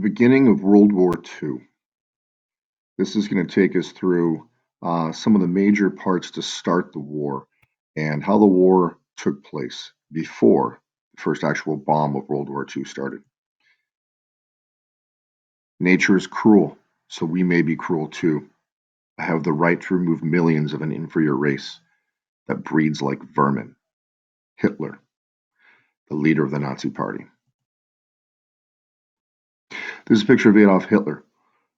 The beginning of World War II. This is going to take us through some of the major parts to start the war and how the war took place before the first actual bomb of World War II started. Nature is cruel, so we may be cruel too. I have the right to remove millions of an inferior race that breeds like vermin. Hitler, the leader of the Nazi Party. This is a picture of Adolf Hitler,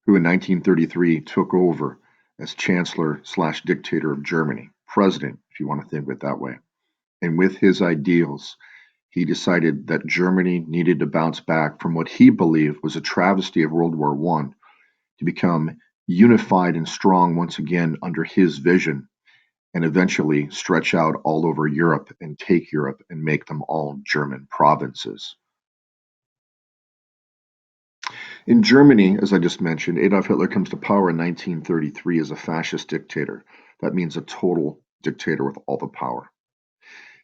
who in 1933 took over as Chancellor/dictator of Germany, president, if you want to think of it that way. And with his ideals, he decided that Germany needed to bounce back from what he believed was a travesty of World War I to become unified and strong once again under his vision, and eventually stretch out all over Europe and take Europe and make them all German provinces. In Germany, as I just mentioned, Adolf Hitler comes to power in 1933 as a fascist dictator. That means a total dictator with all the power.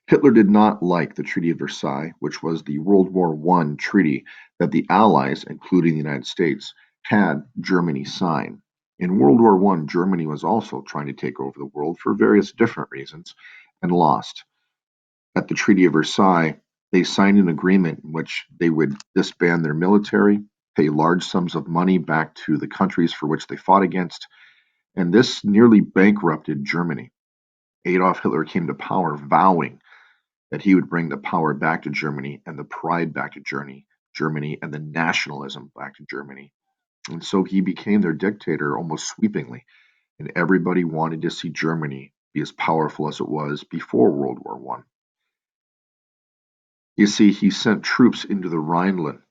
Hitler did not like the Treaty of Versailles, which was the World War I treaty that the Allies, including the United States, had Germany sign. In World War I, Germany was also trying to take over the world for various different reasons and lost. At the Treaty of Versailles, they signed an agreement in which they would disband their military, pay large sums of money back to the countries for which they fought against, and this nearly bankrupted Germany. Adolf Hitler came to power vowing that he would bring the power back to Germany and the pride back to Germany and the nationalism back to Germany. And so he became their dictator almost sweepingly, and everybody wanted to see Germany be as powerful as it was before World War I. You see, he sent troops into the Rhineland,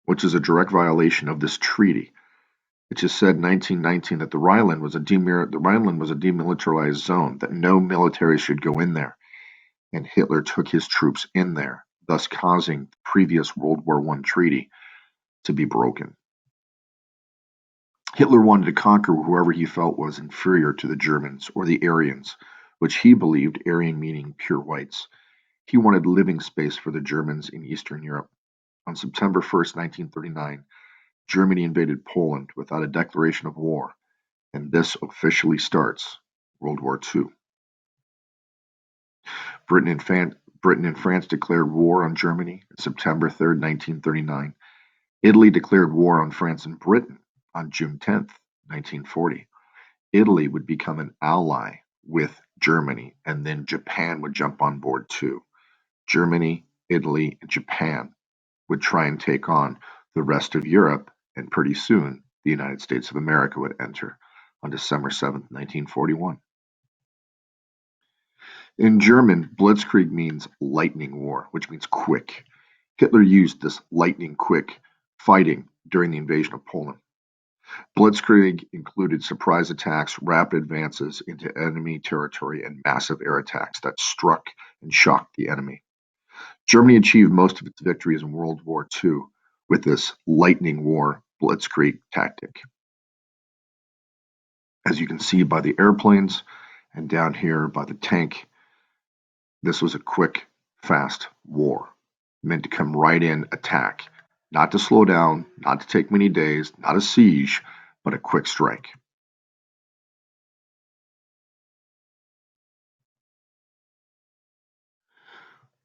which is a direct violation of this treaty. It just said in 1919 that the Rhineland was a demilitarized zone, that no military should go in there. And Hitler took his troops in there, thus causing the previous World War I treaty to be broken. Hitler wanted to conquer whoever he felt was inferior to the Germans or the Aryans, which he believed, Aryan meaning pure whites. He wanted living space for the Germans in Eastern Europe. On September 1st, 1939, Germany invaded Poland without a declaration of war, and this officially starts World War II. Britain and France declared war on Germany on September 3rd, 1939. Italy declared war on France and Britain on June 10th, 1940. Italy would become an ally with Germany, and then Japan would jump on board too. Germany, Italy, and Japan would try and take on the rest of Europe, and pretty soon the United States of America would enter on December 7th, 1941. In German, Blitzkrieg means lightning war, which means quick. Hitler used this lightning quick fighting during the invasion of Poland. Blitzkrieg included surprise attacks, rapid advances into enemy territory, and massive air attacks that struck and shocked the enemy. Germany achieved most of its victories in World War II with this lightning war Blitzkrieg tactic. As you can see by the airplanes and down here by the tank, this was a quick, fast war, meant to come right in, attack, not to slow down, not to take many days, not a siege, but a quick strike.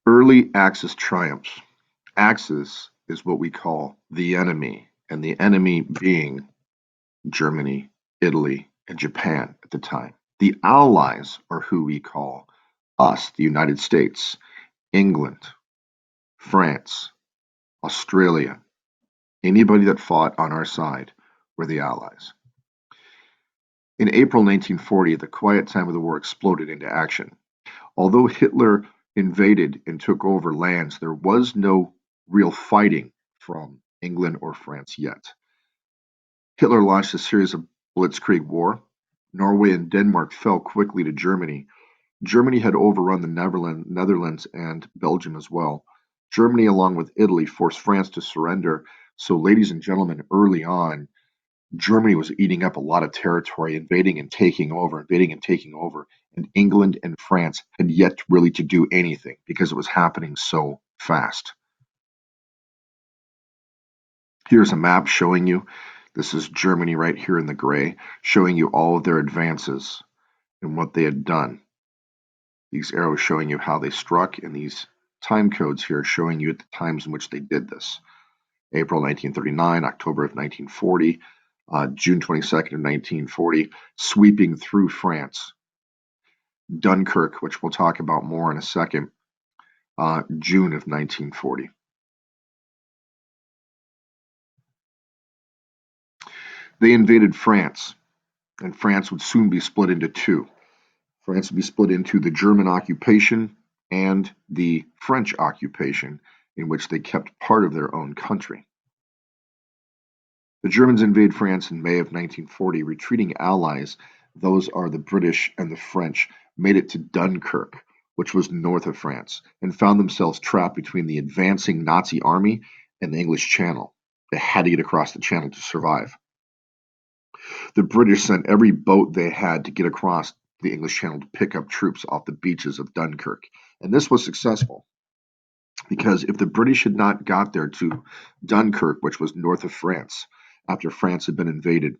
Early Axis triumphs. Axis is what we call the enemy, and the enemy being Germany, Italy, and Japan at the time. The Allies are who we call us, the United States, England, France, Australia. Anybody that fought on our side were the Allies. In April 1940, the quiet time of the war exploded into action. Although Hitler invaded and took over lands, there was no real fighting from England or France yet. Hitler launched a series of blitzkrieg war. Norway and Denmark fell quickly to Germany. Germany had overrun the Netherlands and Belgium as well. Germany, along with Italy, forced France to surrender. So, ladies and gentlemen, early on, Germany was eating up a lot of territory, invading and taking over, and England and France had yet really to do anything because it was happening so fast. Here's a map showing you, this is Germany right here in the gray, showing you all of their advances and what they had done. These arrows showing you how they struck, and these time codes here showing you at the times in which they did this. April 1939, October of 1940, June 22nd of 1940, sweeping through France. Dunkirk, which we'll talk about more in a second, June of 1940. They invaded France, and France would soon be split into two. France would be split into the German occupation and the French occupation, in which they kept part of their own country. The Germans invade France in May of 1940. Retreating allies, those are the British and the French, made it to Dunkirk, which was north of France, and found themselves trapped between the advancing Nazi army and the English Channel. They had to get across the channel to survive. The British sent every boat they had to get across the English Channel to pick up troops off the beaches of Dunkirk. And this was successful because if the British had not got there to Dunkirk, which was north of France, after France had been invaded,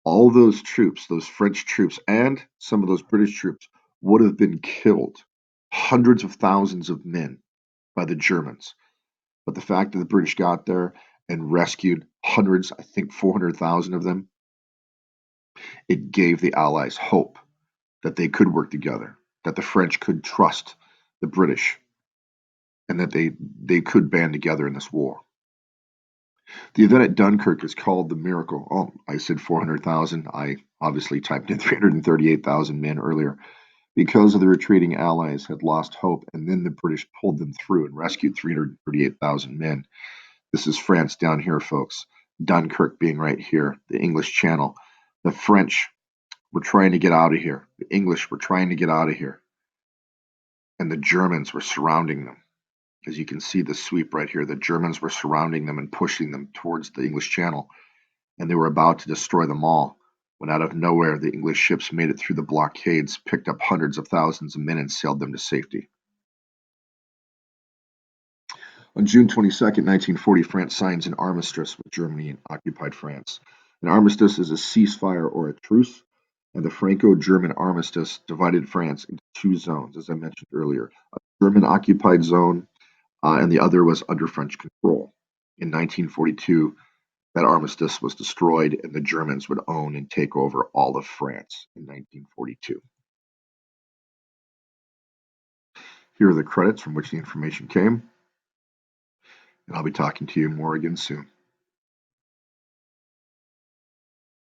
all those troops, those French troops, and some of those British troops would have been killed, hundreds of thousands of men, by the Germans. But the fact that the British got there and rescued hundreds, I think 400,000 of them, it gave the Allies hope that they could work together, that the French could trust the British, and that they could band together in this war. The event at Dunkirk is called the Miracle. Oh, I said 400,000. I obviously typed in 338,000 men earlier. Because of the retreating Allies had lost hope, and then the British pulled them through and rescued 338,000 men. This is France down here, folks. Dunkirk being right here, the English Channel. The French were trying to get out of here. The English were trying to get out of here. And the Germans were surrounding them. As you can see the sweep right here, the Germans were surrounding them and pushing them towards the English Channel, and they were about to destroy them all, when out of nowhere the English ships made it through the blockades, picked up hundreds of thousands of men, and sailed them to safety. On June 22nd, 1940, France signs an armistice with Germany and occupied France. An armistice is a ceasefire or a truce, and the Franco-German armistice divided France into two zones, as I mentioned earlier, a German-occupied zone and the other was under French control. In 1942, that armistice was destroyed, and the Germans would own and take over all of France in 1942. Here are the credits from which the information came, and I'll be talking to you more again soon.